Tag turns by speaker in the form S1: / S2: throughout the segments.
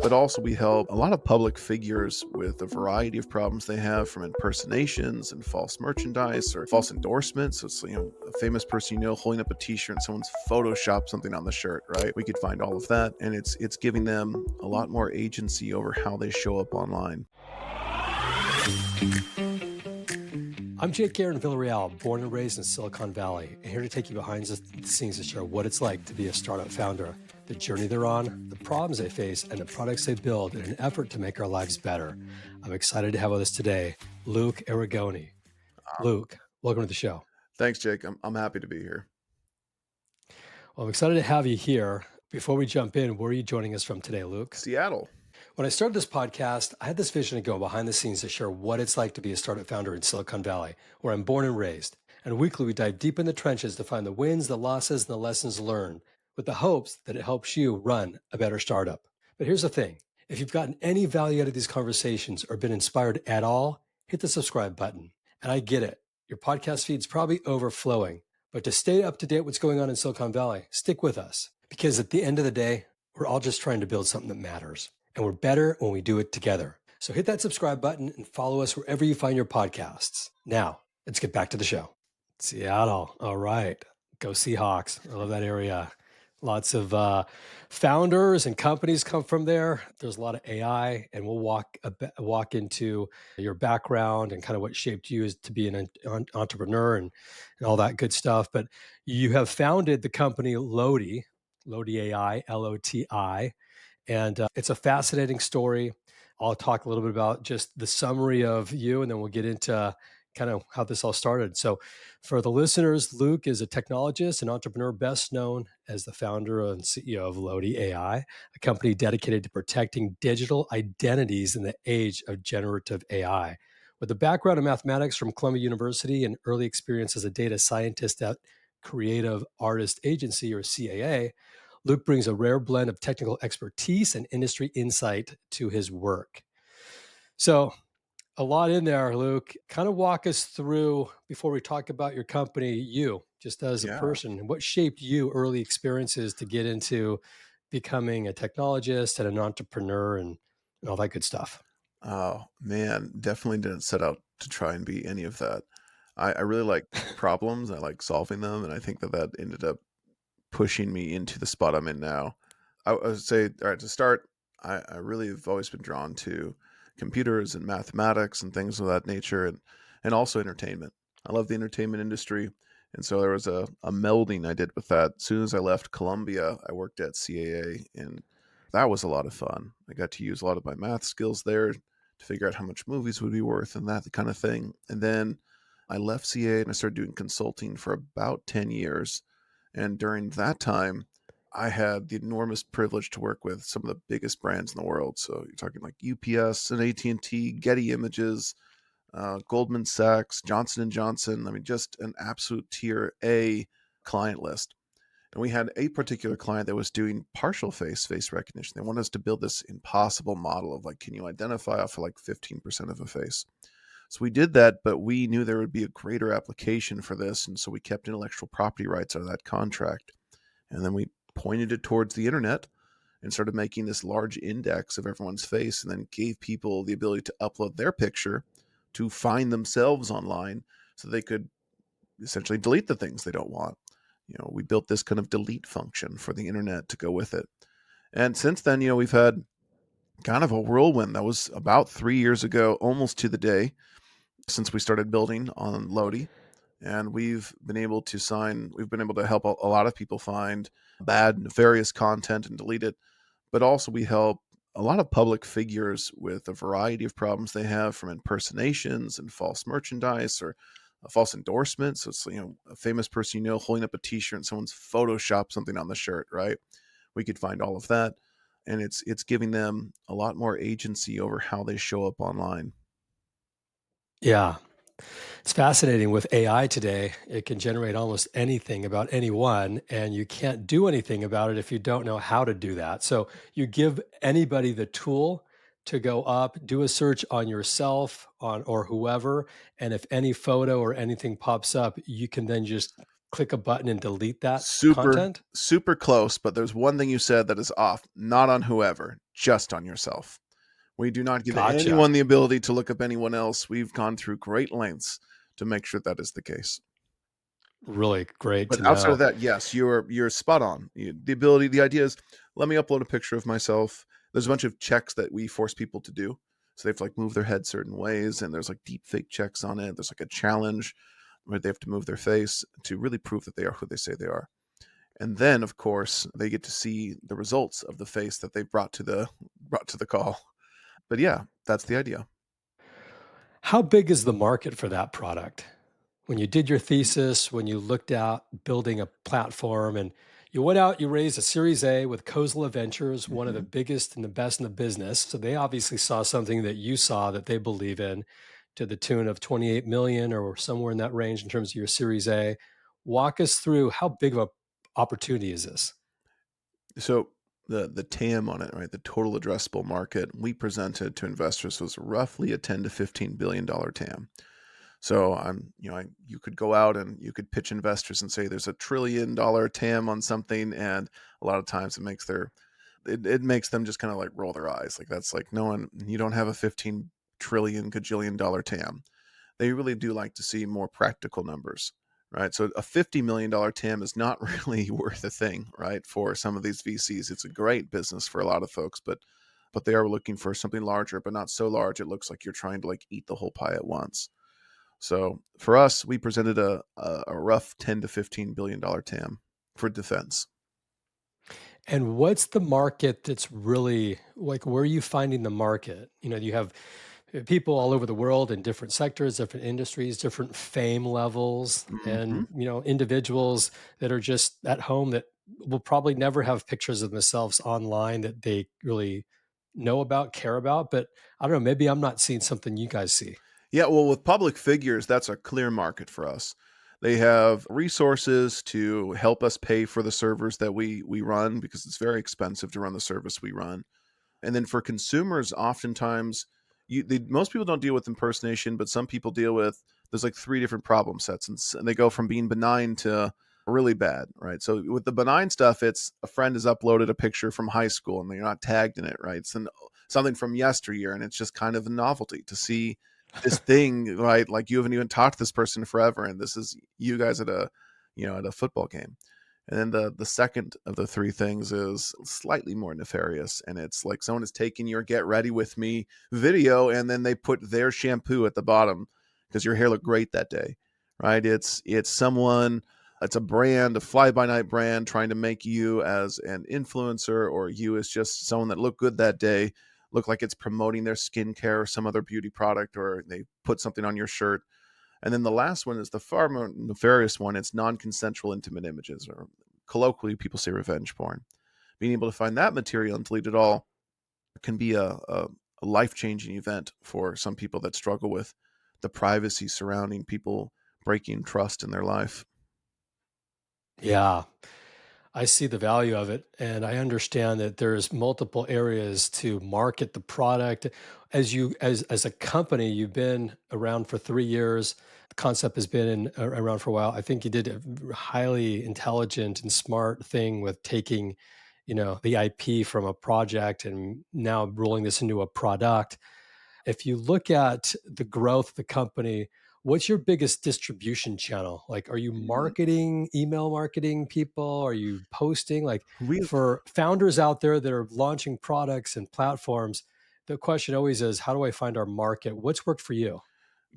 S1: But also, we help a lot of public figures with a variety of problems they have, from impersonations and false merchandise or false endorsements. So it's, a famous person holding up a t-shirt and someone's photoshopped something on the shirt, right? We could find all of that, and it's giving them a lot more agency over how they show up online.
S2: I'm Jake Aaron Villarreal, born and raised in Silicon Valley, and here to take you behind the scenes to share what it's like to be a startup founder, the journey they're on, the problems they face, and the products they build in an effort to make our lives better. I'm excited to have with us today Luke Arrigoni. Luke, welcome to the show.
S1: Thanks, Jake. I'm happy to be here.
S2: Well, I'm excited to have you here. Before we jump in, where are you joining us from today, Luke?
S1: Seattle.
S2: When I started this podcast, I had this vision to go behind the scenes to share what it's like to be a startup founder in Silicon Valley, where I'm born and raised. And weekly, we dive deep in the trenches to find the wins, the losses, and the lessons learned, with the hopes that it helps you run a better startup. But here's the thing. If you've gotten any value out of these conversations or been inspired at all, hit the subscribe button. And I get it. Your podcast feed's probably overflowing. But to stay up to date with what's going on in Silicon Valley, stick with us. Because at the end of the day, we're all just trying to build something that matters. And we're better when we do it together. So hit that subscribe button and follow us wherever you find your podcasts. Now, let's get back to the show. Seattle. All right. Go Seahawks. I love that area. Lots of founders and companies come from there. There's a lot of AI, and we'll walk into your background and kind of what shaped you as to be an entrepreneur and all that good stuff. But you have founded the company Loti AI, Loti. And it's a fascinating story. I'll talk a little bit about just the summary of you, and then we'll get into kind of how this all started. So, for the listeners, Luke is a technologist and entrepreneur, best known as the founder and CEO of Loti AI, a company dedicated to protecting digital identities in the age of generative AI. With a background in mathematics from Columbia University and early experience as a data scientist at Creative Artist Agency, or CAA, Luke brings a rare blend of technical expertise and industry insight to his work. So, a lot in there, Luke. Kind of walk us through, before we talk about your company, you just as a
S1: Yeah.
S2: person, and what shaped you, early experiences to get into becoming a technologist and an entrepreneur and all that good stuff.
S1: Oh man, definitely didn't set out to try and be any of that. I really like problems. I like solving them, and I think that ended up pushing me into the spot I'm in now. I would say, all right, to start, I really have always been drawn to computers and mathematics and things of that nature, and also entertainment. I love the entertainment industry. And so there was a melding I did with that. As soon as I left Columbia, I worked at CAA, and that was a lot of fun. I got to use a lot of my math skills there to figure out how much movies would be worth and that kind of thing. And then I left CAA and I started doing consulting for about 10 years. And during that time, I had the enormous privilege to work with some of the biggest brands in the world. So you're talking like UPS and AT&T, Getty Images, Goldman Sachs, Johnson and Johnson. I mean, just an absolute tier A client list. And we had a particular client that was doing partial face recognition. They wanted us to build this impossible model of like, can you identify off of like 15% of a face? So we did that, but we knew there would be a greater application for this. And so we kept intellectual property rights out of that contract. And then we pointed it towards the internet and started making this large index of everyone's face, and then gave people the ability to upload their picture to find themselves online so they could essentially delete the things they don't want. We built this kind of delete function for the internet to go with it. And since then, we've had kind of a whirlwind. That was about 3 years ago, almost to the day, since we started building on Loti. And we've been able to help a lot of people find bad, nefarious content and delete it. But also, we help a lot of public figures with a variety of problems they have, from impersonations and false merchandise or a false endorsement. So it's, a famous person holding up a t-shirt and someone's photoshopped something on the shirt, right? We could find all of that. And it's giving them a lot more agency over how they show up online.
S2: Yeah. It's fascinating with AI today. It can generate almost anything about anyone, and you can't do anything about it if you don't know how to do that. So you give anybody the tool to go up, do a search on yourself on or whoever, and if any photo or anything pops up, you can then just click a button and delete that
S1: Super,
S2: content?
S1: super close, but there's one thing you said that is off. Not on whoever, just on yourself. We do not give
S2: Gotcha.
S1: anyone the ability to look up anyone else. We've gone through great lengths to make sure that is the case.
S2: Really great
S1: But
S2: to
S1: outside of
S2: know.
S1: that, yes, you're spot on. The idea is, let me upload a picture of myself. There's a bunch of checks that we force people to do. So they have to like move their head certain ways, and there's like deep fake checks on it. There's like a challenge where they have to move their face to really prove that they are who they say they are. And then, of course, they get to see the results of the face that they've brought to the call. But yeah, that's the idea.
S2: How big is the market for that product? When you did your thesis, when you looked out building a platform and you went out, you raised a Series A with Kozla Ventures, one of the
S1: Mhm.
S2: biggest and the best in the business. So they obviously saw something that you saw that they believe in to the tune of 28 million or somewhere in that range in terms of your Series A. Walk us through how big of a opportunity is this?
S1: So the TAM on it, right? The total addressable market we presented to investors was roughly a 10 to 15 billion dollar TAM. So you could go out and you could pitch investors and say there's $1 trillion TAM on something, and a lot of times it makes them just kind of like roll their eyes. Like that's like no one, you don't have a 15 trillion gajillion dollar TAM. They really do like to see more practical numbers, right? So a $50 million TAM is not really worth a thing, right? For some of these VCs, it's a great business for a lot of folks, but they are looking for something larger, but not so large it looks like you're trying to like eat the whole pie at once. So for us, we presented a rough 10 to 15 billion dollar TAM for defense.
S2: And what's the market that's really like, where are you finding the market? You have people all over the world in different sectors, different industries, different fame levels,
S1: Hmm.
S2: and individuals that are just at home that will probably never have pictures of themselves online that they really know about, care about. But I don't know, maybe I'm not seeing something you guys see.
S1: Yeah, well, with public figures, that's a clear market for us. They have resources to help us pay for the servers that we run because it's very expensive to run the service we run. And then for consumers, oftentimes, most people don't deal with impersonation, but some people deal with. There's like three different problem sets, and they go from being benign to really bad, right? So with the benign stuff, it's a friend has uploaded a picture from high school and they're not tagged in it, right? It's something from yesteryear, and it's just kind of a novelty to see this thing, right? Like you haven't even talked to this person forever, and this is you guys at a football game. And then the second of the three things is slightly more nefarious, and it's like someone is taking your "Get Ready with Me" video, and then they put their shampoo at the bottom because your hair looked great that day, right? It's a brand, a fly by night brand, trying to make you as an influencer or you as just someone that looked good that day look like it's promoting their skincare or some other beauty product, or they put something on your shirt. And then the last one is the far more nefarious one. It's non-consensual intimate images, or colloquially people say revenge porn. Being able to find that material and delete it all can be a life-changing event for some people that struggle with the privacy surrounding people breaking trust in their life.
S2: Yeah. I see the value of it, and I understand that there's multiple areas to market the product. As a company, you've been around for 3 years. The concept has been around for a while. I think you did a highly intelligent and smart thing with taking, the IP from a project and now rolling this into a product. If you look at the growth of the company, what's your biggest distribution channel? Like, are you
S1: Mm,
S2: marketing, email marketing people? Are you posting? Like,
S1: We
S2: for founders out there that are launching products and platforms, the question always is, how do I find our market? What's worked for you?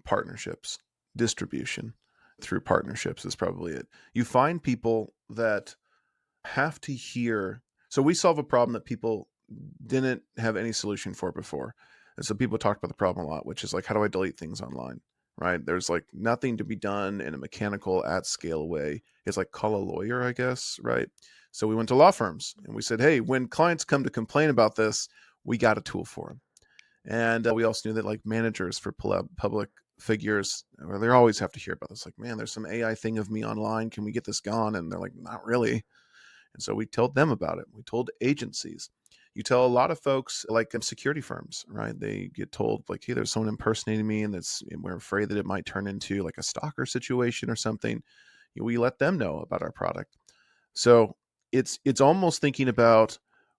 S1: partnerships, distribution through partnerships is probably it. You find people that have to hear. So we solve a problem that people didn't have any solution for before. And so people talk about the problem a lot, which is like, how do I delete things online? Right? There's like nothing to be done in a mechanical at scale way. It's like call a lawyer, I guess, right? So we went to law firms and we said, hey, when clients come to complain about this, we got a tool for them. And we also knew that like managers for public figures, well, they always have to hear about this. Like, man, there's some AI thing of me online. Can we get this gone? And they're like, not really. And so we told them about it. We told agencies. You tell a lot of folks, like security firms, right? They get told, like, hey, there's someone impersonating me, and we're afraid that it might turn into like a stalker situation or something. we let them know about our product. So it's almost thinking about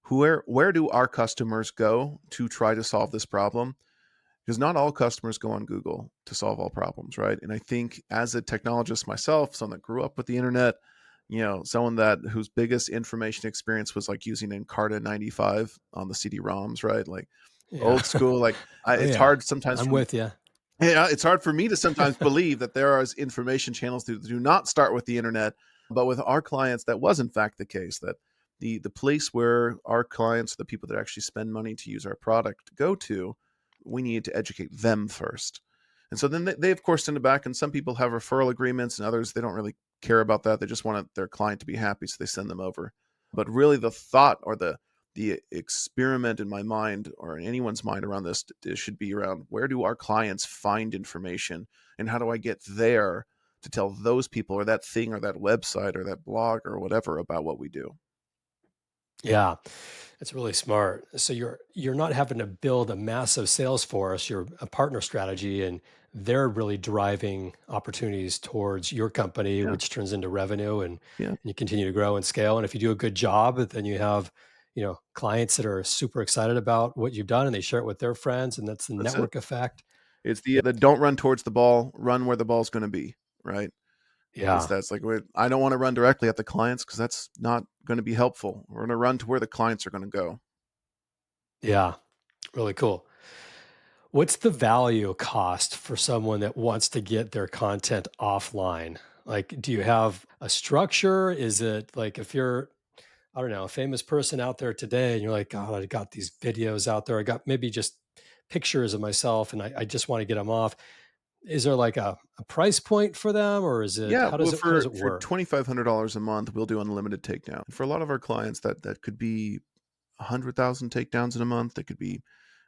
S1: where do our customers go to try to solve this problem? Because not all customers go on Google to solve all problems, right? And I think as a technologist myself, someone that grew up with the internet, someone that whose biggest information experience was like using Encarta 95 on the CD-ROMs, right? Like
S2: Yeah.
S1: old school. Like
S2: Oh
S1: it's
S2: yeah.
S1: hard sometimes
S2: I'm
S1: for
S2: with you.
S1: yeah, it's hard for me to sometimes believe that there are information channels that do not start with the internet, but with our clients, that was in fact the case. That the place where our clients, the people that actually spend money to use our product, go to, we need to educate them first. And so then they of course send it back, and some people have referral agreements, and others they don't really care about that. They just want their client to be happy, so they send them over. But really, the thought or the experiment in my mind or in anyone's mind around this should be around where do our clients find information and how do I get there to tell those people or that thing or that website or that blog or whatever about what we do.
S2: Yeah, that's really smart. So you're not having to build a massive sales force, you're a partner strategy, and they're really driving opportunities towards your company,
S1: Yeah,
S2: which turns into revenue,
S1: yeah,
S2: and you continue to grow and scale. And if you do a good job, then you have, clients that are super excited about what you've done and they share it with their friends, and that's the
S1: that's it.
S2: network effect.
S1: It's
S2: Yeah.
S1: the don't run towards the ball, run where the ball's going to be, right? Is
S2: Yeah.
S1: that's like I don't want to run directly at the clients because that's not going to be helpful. We're going to run to where the clients are going to go.
S2: Yeah. Really cool. What's the value cost for someone that wants to get their content offline? Like, do you have a structure? Is it like if you're, I don't know, a famous person out there today and you're like, God, I got these videos out there. I got maybe just pictures of myself and I just want to get them off. Is there like a price point for them or is it,
S1: Yeah, well,
S2: how does it
S1: for
S2: work?
S1: $2,500 a month, we'll do unlimited takedown. For a lot of our clients, that could be 100,000 takedowns in a month. It could be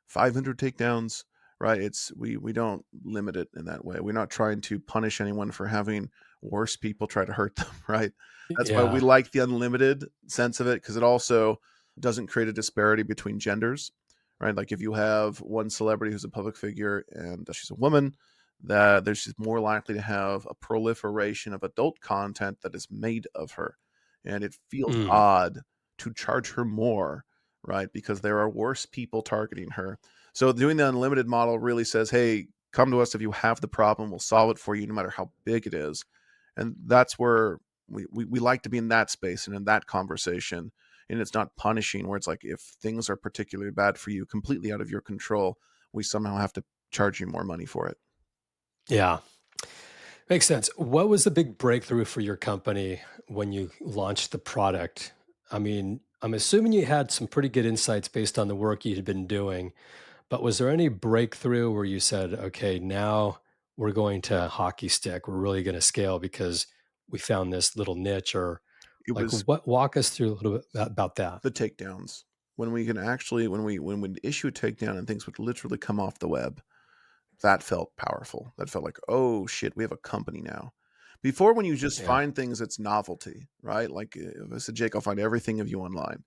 S1: 500 takedowns, right? It's we don't limit it in that way. We're not trying to punish anyone for having worse people try to hurt them, right? That's why we
S2: Yeah.
S1: like the unlimited sense of it because it also doesn't create a disparity between genders, right? Like if you have one celebrity who's a public figure and she's a woman, that there's just more likely to have a proliferation of adult content that is made of her. And it feels
S2: Mm.
S1: odd to charge her more, right? Because there are worse people targeting her. So doing the unlimited model really says, hey, come to us if you have the problem. We'll solve it for you no matter how big it is. And that's where we like to be in that space and in that conversation. And it's not punishing where it's like if things are particularly bad for you, completely out of your control, we somehow have to charge you more money for it.
S2: Yeah. Makes sense. What was the big breakthrough for your company when you launched the product? I mean, I'm assuming you had some pretty good insights based on the work you had been doing, but was there any breakthrough where you said, okay, now we're going to hockey stick, we're really going to scale because we found this little niche or
S1: It
S2: like
S1: was
S2: what walk us through a little bit about that.
S1: the takedowns. When we can actually when we issue a takedown and things would literally come off the web, that felt powerful. That felt like, oh shit, we have a company now. Before, when you just
S2: Yeah.
S1: find things, it's novelty, right? Like if I said, Jake, I'll find everything of you online.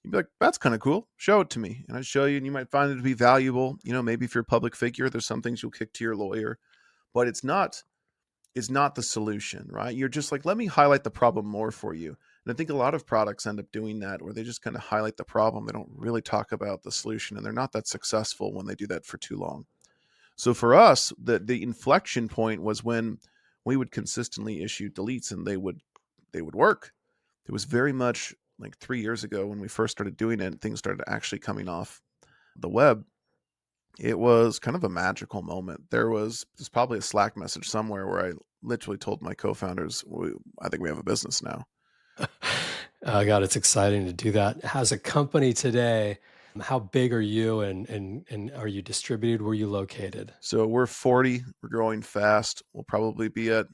S1: You'd be like, that's kind of cool. Show it to me. And I'd show you, and you might find it to be valuable. Maybe if you're a public figure, there's some things you'll kick to your lawyer, but it's not the solution, right? You're just like, let me highlight the problem more for you. And I think a lot of products end up doing that where they just kind of highlight the problem. They don't really talk about the solution, and they're not that successful when they do that for too long. So for us, the inflection point was when we would consistently issue deletes and they would work. It was very much like 3 years ago when we first started doing it and things started actually coming off the web. It was kind of a magical moment. There's probably a Slack message somewhere where I literally told my co-founders, I think we have a business now.
S2: Oh God, it's exciting to do that. As a company today, how big are you and are you distributed? Where are you located?
S1: So we're 40, we're growing fast. We'll probably be at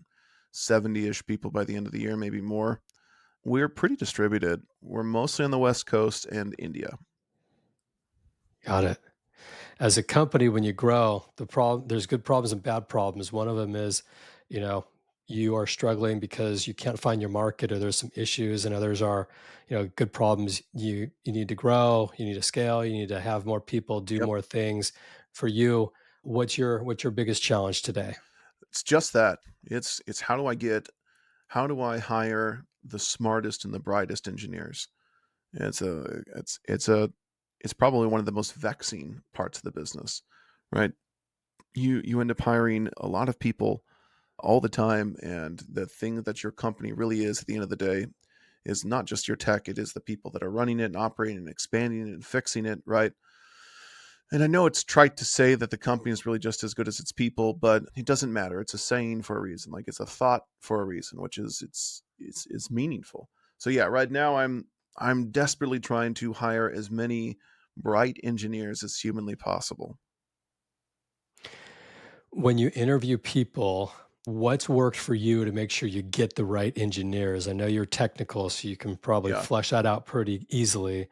S1: 70-ish people by the end of the year, maybe more. We're pretty distributed. We're mostly on the West Coast and India.
S2: Got it. As a company, when you grow, there's good problems and bad problems. One of them is, you know, you are struggling because you can't find your market or there's some issues, and others are, good problems. You need to grow, you need to scale, you need to have more people do
S1: Yep.
S2: more things. For you, what's your biggest challenge today?
S1: It's just that. It's how do I get how do I hire the smartest and the brightest engineers? It's it's probably one of the most vexing parts of the business, right? You end up hiring a lot of people all the time, and the thing that your company really is at the end of the day is not just your tech, it is the people that are running it and operating and expanding it and fixing it, right? And I know it's trite to say that the company is really just as good as its people, but it doesn't matter. It's a saying for a reason. Like it's a thought for a reason, which is it's meaningful. So yeah, right now I'm desperately trying to hire as many bright engineers as humanly possible.
S2: When you interview people, what's worked for you to make sure you get the right engineers? I know you're technical, so you can probably
S1: Yeah.
S2: flesh that out pretty easily.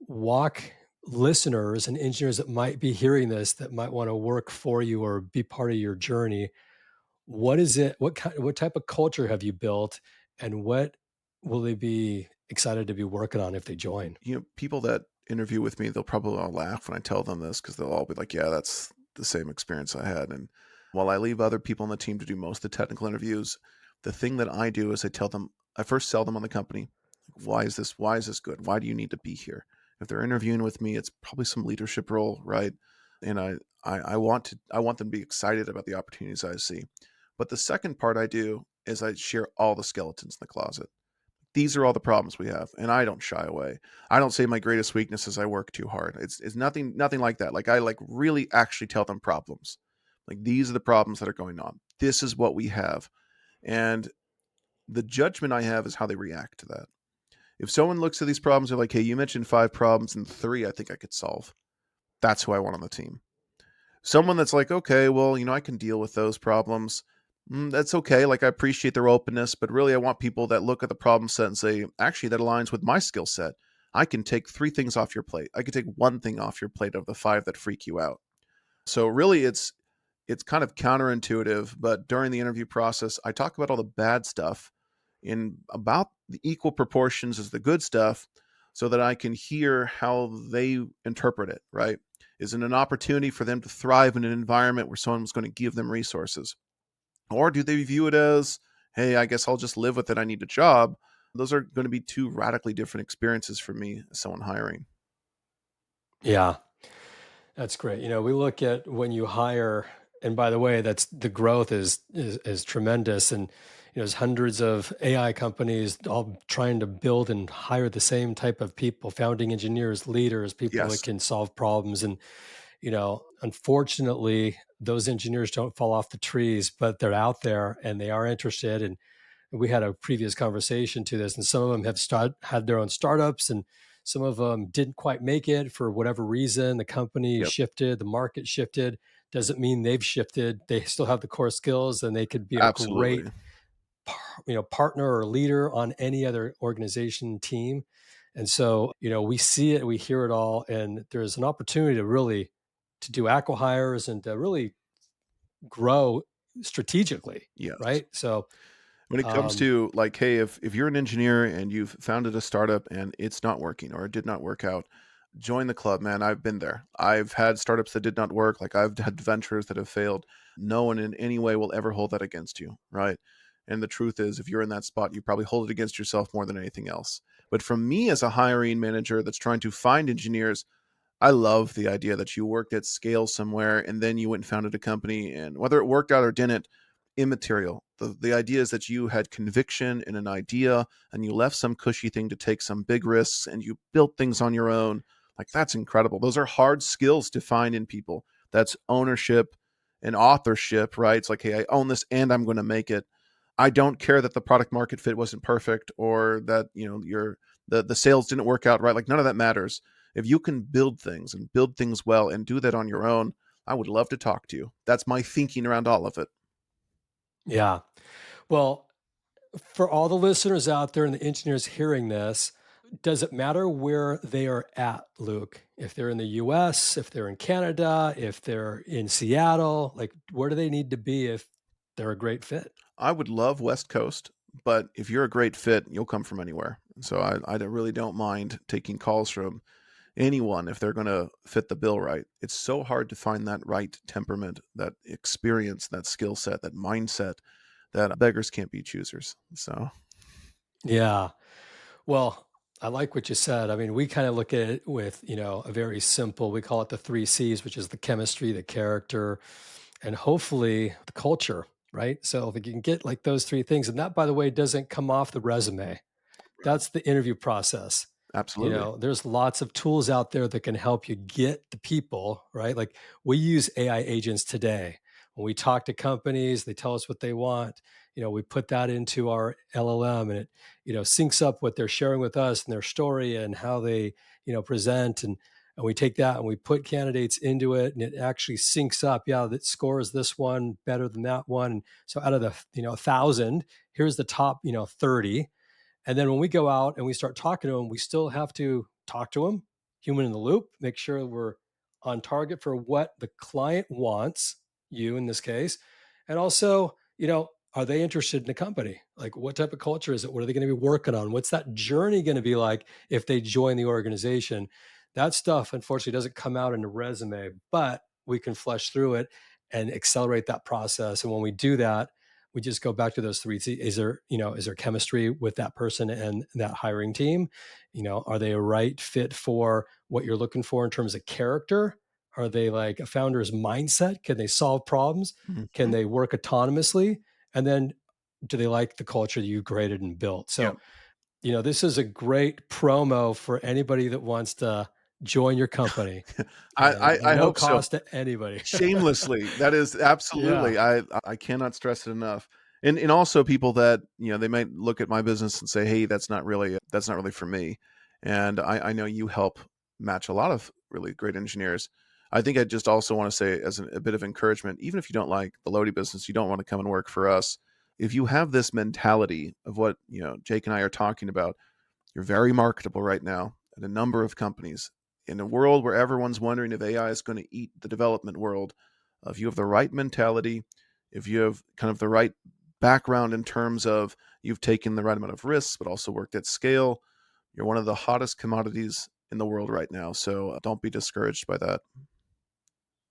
S2: Walk listeners and engineers that might be hearing this that might want to work for you or be part of your journey. What is it? What type of culture have you built, and what will they be excited to be working on if they join?
S1: People that interview with me, they'll probably all laugh when I tell them this because they'll all be like, "Yeah, that's the same experience I had." And while I leave other people on the team to do most of the technical interviews, the thing that I do is I first sell them on the company. Why is this? Why is this good? Why do you need to be here? If they're interviewing with me, it's probably some leadership role, right? And I want them to be excited about the opportunities I see. But the second part I do is I share all the skeletons in the closet. These are all the problems we have, and I don't shy away. I don't say my greatest weakness is I work too hard. It's nothing like that. Like I like really actually tell them problems. Like these are the problems that are going on. This is what we have. And the judgment I have is how they react to that. If someone looks at these problems, they're like, "Hey, you mentioned 5 problems and 3 I think I could solve." That's who I want on the team. Someone that's like, okay, well, I can deal with those problems. That's okay. Like, I appreciate their openness, but really, I want people that look at the problem set and say, actually, that aligns with my skill set. I can take 3 things off your plate. I can take 1 thing off your plate of the 5 that freak you out. So really, it's kind of counterintuitive, but during the interview process, I talk about all the bad stuff in about the equal proportions as the good stuff so that I can hear how they interpret it, right? Is it an opportunity for them to thrive in an environment where someone's going to give them resources? Or do they view it as, hey, I guess I'll just live with it. I need a job. Those are going to be 2 radically different experiences for me as someone hiring.
S2: Yeah, that's great. We look at when you hire, and by the way, that's the growth is tremendous, and there's hundreds of AI companies all trying to build and hire the same type of people, founding engineers, leaders, people that
S1: Yes.
S2: can solve problems. And unfortunately, those engineers don't fall off the trees, but they're out there and they are interested. And we had a previous conversation to this, and some of them have had their own startups, and some of them didn't quite make it for whatever reason. The company
S1: Yep.
S2: shifted, the market shifted. Doesn't mean they've shifted. They still have the core skills, and they could be a great
S1: Absolutely.
S2: partner or leader on any other organization team. And so we see it, we hear it all, and there's an opportunity to really to do acqui-hires and to really grow strategically,
S1: Yes.
S2: right? So
S1: When it comes
S2: um,
S1: to like, hey, if you're an engineer and you've founded a startup and it's not working or it did not work out, join the club, man. I've been there. I've had startups that did not work. Like I've had ventures that have failed. No one in any way will ever hold that against you, right? And the truth is, if you're in that spot, you probably hold it against yourself more than anything else. But from me as a hiring manager that's trying to find engineers, I love the idea that you worked at scale somewhere and then you went and founded a company, and whether it worked out or didn't, immaterial. The idea is that you had conviction in an idea and you left some cushy thing to take some big risks and you built things on your own. Like that's incredible. Those are hard skills to find in people. That's ownership and authorship, right? It's like, hey, I own this and I'm going to make it. I don't care that the product market fit wasn't perfect or that, the sales didn't work out right. Like none of that matters. If you can build things and build things well and do that on your own, I would love to talk to you. That's my thinking around all of it.
S2: yeah. Well, for all the listeners out there and the engineers hearing this, does it matter where they are at, Luke? If they're in the US, if they're in Canada, if they're in Seattle, like where do they need to be if they're a great fit?
S1: I would love West Coast, but if you're a great fit, you'll come from anywhere. So I really don't mind taking calls from anyone if they're going to fit the bill right. It's so hard to find that right temperament, that experience, that skill set, that mindset that beggars can't be choosers. So,
S2: Yeah. Well, I like what you said. I mean, we kind of look at it with, a very simple, we call it the three C's, which is the chemistry, the character, and hopefully the culture, right? So if we can get like those three things, and that, by the way, doesn't come off the resume.
S1: right.
S2: That's the interview process.
S1: Absolutely.
S2: There's lots of tools out there that can help you get the people, right? Like we use AI agents today. When we talk to companies, they tell us what they want. We put that into our LLM and it, syncs up what they're sharing with us and their story and how they, present and we take that and we put candidates into it and it actually syncs up. Yeah, that scores this one better than that one. And so out of the, 1,000, here's the top, 30, and then when we go out and we start talking to them, we still have to talk to them, human in the loop, make sure we're on target for what the client wants, you in this case. And also, are they interested in the company? Like, what type of culture is it? What are they going to be working on? What's that journey going to be like if they join the organization? That stuff, unfortunately, doesn't come out in the resume, but we can flesh through it and accelerate that process. And when we do that, we just go back to those three. Is there chemistry with that person and that hiring team? Are they a right fit for what you're looking for in terms of character? Are they like a founder's mindset? Can they solve problems? Can
S1: Mhm.
S2: they work autonomously? And then do they like the culture that you created and built?
S1: Yeah.
S2: So, this is a great promo for anybody that wants to join your company and
S1: I
S2: no
S1: hope so.
S2: cost to anybody.
S1: Shamelessly, that is
S2: Yeah.
S1: absolutely. I cannot stress it enough. And also people that, they might look at my business and say, "Hey, that's not really for me." And I know you help match a lot of really great engineers. I think I just also want to say as a bit of encouragement, even if you don't like the Loti business, you don't want to come and work for us. If you have this mentality of what, Jake and I are talking about, you're very marketable right now at a number of companies. In a world where everyone's wondering if AI is going to eat the development world, if you have the right mentality, if you have kind of the right background in terms of you've taken the right amount of risks, but also worked at scale, you're one of the hottest commodities in the world right now. So don't be discouraged by that.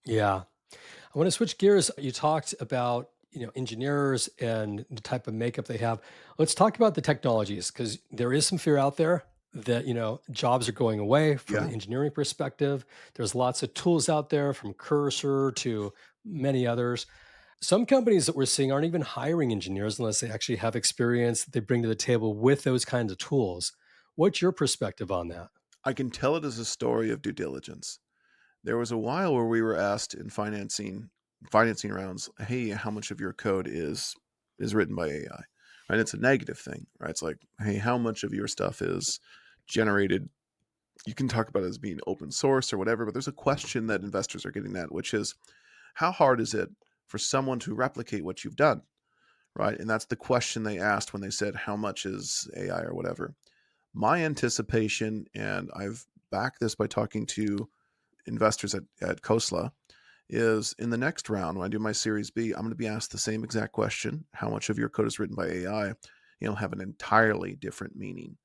S2: Yeah. I want to switch gears. You talked about, engineers and the type of makeup they have. Let's talk about the technologies because there is some fear out there that, jobs are going away from the
S1: Yeah.
S2: engineering perspective. There's lots of tools out there from Cursor to many others. Some companies that we're seeing aren't even hiring engineers unless they actually have experience that they bring to the table with those kinds of tools. What's your perspective on that?
S1: I can tell it as a story of due diligence. There was a while where we were asked in financing rounds, "Hey, how much of your code is written by AI?" Right? It's a negative thing, right? It's like, "Hey, how much of your stuff is generated?" You can talk about it as being open source or whatever, but there's a question that investors are getting at, which is, how hard is it for someone to replicate what you've done? Right? And that's the question they asked when they said, "How much is AI?" or whatever. My anticipation, and I've backed this by talking to investors at Khosla, is in the next round when I do my Series B, I'm going to be asked the same exact question: how much of your code is written by AI? It'll have an entirely different meaning.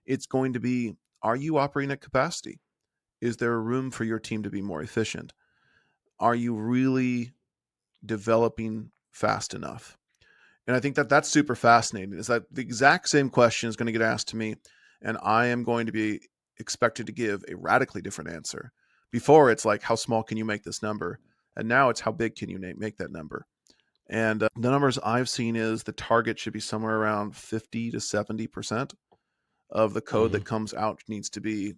S1: It's going to be: are you operating at capacity? Is there room for your team to be more efficient? Are you really developing fast enough? And I think that that's super fascinating. Is that the exact same question is going to get asked to me, and I am going to be expected to give a radically different answer. Before it's like, how small can you make this number? And now it's how big can you make that number? And the numbers I've seen is the target should be somewhere around 50 to 70% of the code that
S2: Mhm.
S1: comes out needs to be,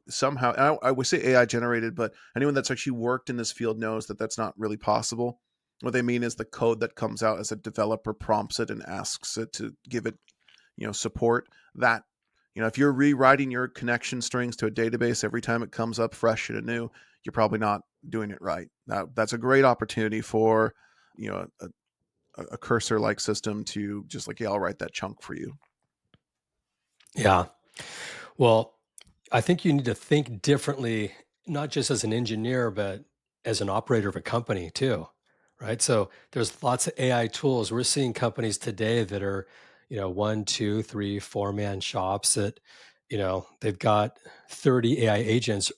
S1: somehow. And I would say AI generated, but anyone that's actually worked in this field knows that that's not really possible. What they mean is the code that comes out as a developer prompts it and asks it to give it, support. That, if you're rewriting your connection strings to a database every time it comes up fresh and anew, you're probably not doing it right. Now, that's a great opportunity for, you know, a cursor like system to just like, yeah, I'll write that chunk for you.
S2: Yeah. Well, I think you need to think differently, not just as an engineer, but as an operator of a company too, right? So there's lots of AI tools. We're seeing companies today that are, one, two, three, four-man shops that, they've got 30 AI agents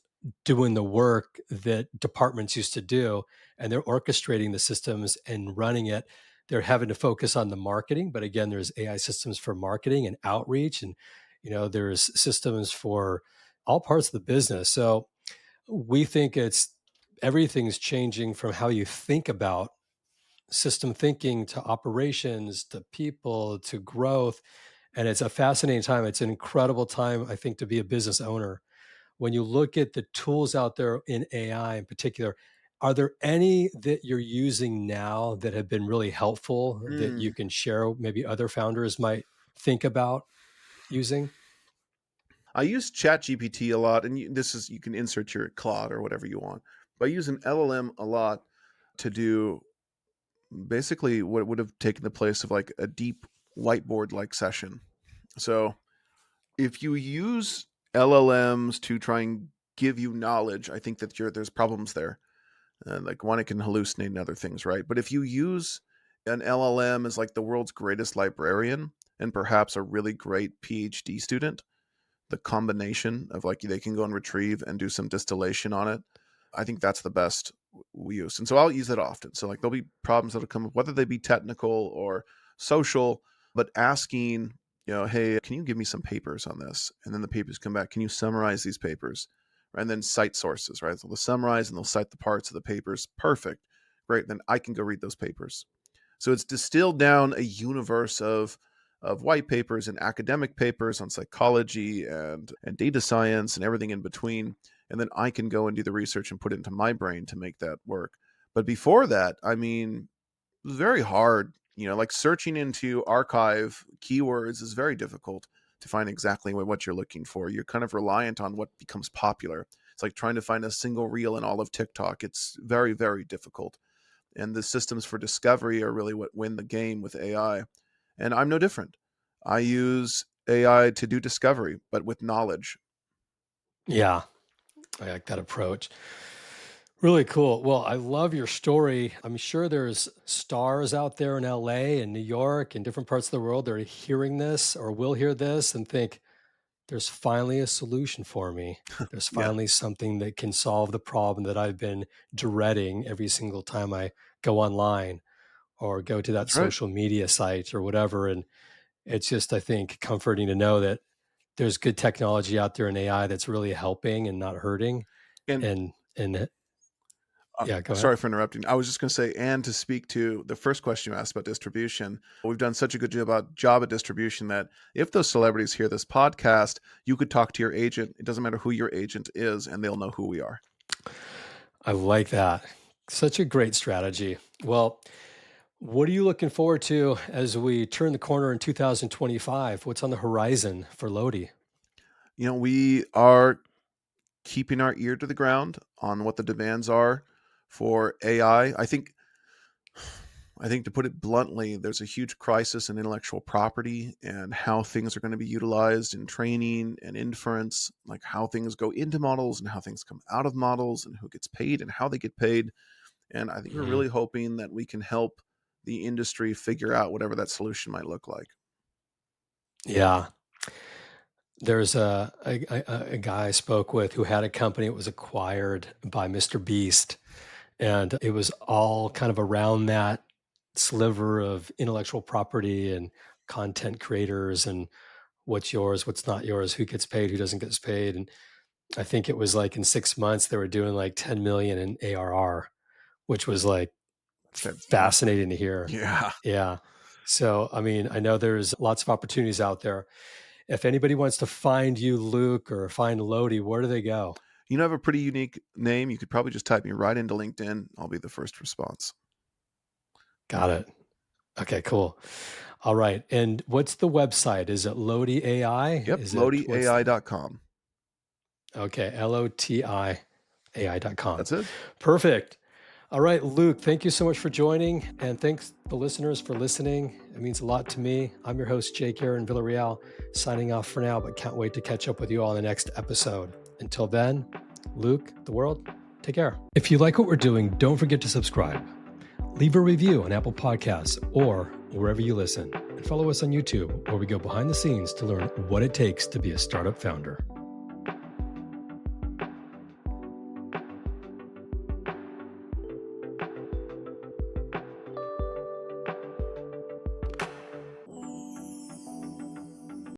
S2: doing the work that departments used to do, and they're orchestrating the systems and running it. they're having to focus on the marketing. But again, there's AI systems for marketing and outreach, and there's systems for all parts of the business. So we think everything's changing from how you think about system thinking to operations to people to growth. And it's a fascinating time. It's an incredible time, I think, to be a business owner. When you look at the tools out there in AI in particular, are there any that you're using now that have been really helpful that you
S1: Mm.
S2: can share, maybe other founders might think about using?
S1: I use ChatGPT a lot, and you can insert your Claude or whatever you want. But I use an LLM a lot to do basically what would have taken the place of like a deep whiteboard like session. So if you use LLMs to try and give you knowledge, I think that there's problems there. Like one, it can hallucinate and other things, right? But if you use an LLM as like the world's greatest librarian and perhaps a really great PhD student, the combination of like they can go and retrieve and do some distillation on it, I think that's the best we use. And so I'll use that often. So like there'll be problems that'll come up, whether they be technical or social, but asking, hey, can you give me some papers on this? And then the papers come back. Can you summarize these papers? And then cite sources, right? So they'll summarize and they'll cite the parts of the papers. Perfect. Great. Then I can go read those papers. So it's distilled down a universe of white papers and academic papers on psychology and data science and everything in between. And then I can go and do the research and put it into my brain to make that work. But before that, I mean, it was very hard. Like searching into archive keywords is very difficult to find exactly what you're looking for. You're kind of reliant on what becomes popular. It's like trying to find a single reel in all of TikTok. It's very, very difficult. And the systems for discovery are really what win the game with AI. And I'm no different. I use AI to do discovery, but with knowledge.
S2: Yeah, I like that approach. Really cool. Well, I love your story. I'm sure there's stars out there in LA and New York and different parts of the world that are hearing this or will hear this and think, there's finally a solution for me. There's
S1: Yeah,
S2: finally something that can solve the problem that I've been dreading every single time I go online or go to that
S1: that's right.
S2: social media site or whatever. And it's just, I think, comforting to know that there's good technology out there in AI that's really helping and not hurting.
S1: And
S2: And yeah, go ahead.
S1: sorry for interrupting. I was just going to say, and to speak to the first question you asked about distribution, we've done such a good job at distribution that if those celebrities hear this podcast, you could talk to your agent. It doesn't matter who your agent is, and they'll know who we are.
S2: I like that. Such a great strategy. Well, what are you looking forward to as we turn the corner in 2025? What's on the horizon for Loti?
S1: We are keeping our ear to the ground on what the demands are for AI. I think to put it bluntly, there's a huge crisis in intellectual property and how things are going to be utilized in training and inference, like how things go into models and how things come out of models and who gets paid and how they get paid. And I think we're
S2: Mhm.
S1: really hoping that we can help the industry figure out whatever that solution might look like.
S2: Yeah. There's a guy I spoke with who had a company that was acquired by Mr. Beast. And it was all kind of around that sliver of intellectual property and content creators and what's yours, what's not yours, who gets paid, who doesn't get paid. And I think it was like in 6 months, they were doing like 10 million in ARR, which was like
S1: Okay.
S2: fascinating to hear.
S1: Yeah.
S2: Yeah. So, I mean, I know there's lots of opportunities out there. If anybody wants to find you, Luke, or find Lodi, where do they go?
S1: Have a pretty unique name. You could probably just type me right into LinkedIn. I'll be the first response.
S2: Got it. Okay, cool. All right. And what's the website? Is it Loti AI?
S1: Yep.
S2: Is it what's
S1: LotiAI.com.
S2: okay, LOTIAI.com.
S1: That's it.
S2: Perfect. All right, Luke, thank you so much for joining. And thanks the listeners for listening. It means a lot to me. I'm your host, Jake Aaron Villarreal, signing off for now, but can't wait to catch up with you all in the next episode. Until then, Luke, the world, take care. If you like what we're doing, don't forget to subscribe. Leave a review on Apple Podcasts or wherever you listen, and follow us on YouTube, where we go behind the scenes to learn what it takes to be a startup founder.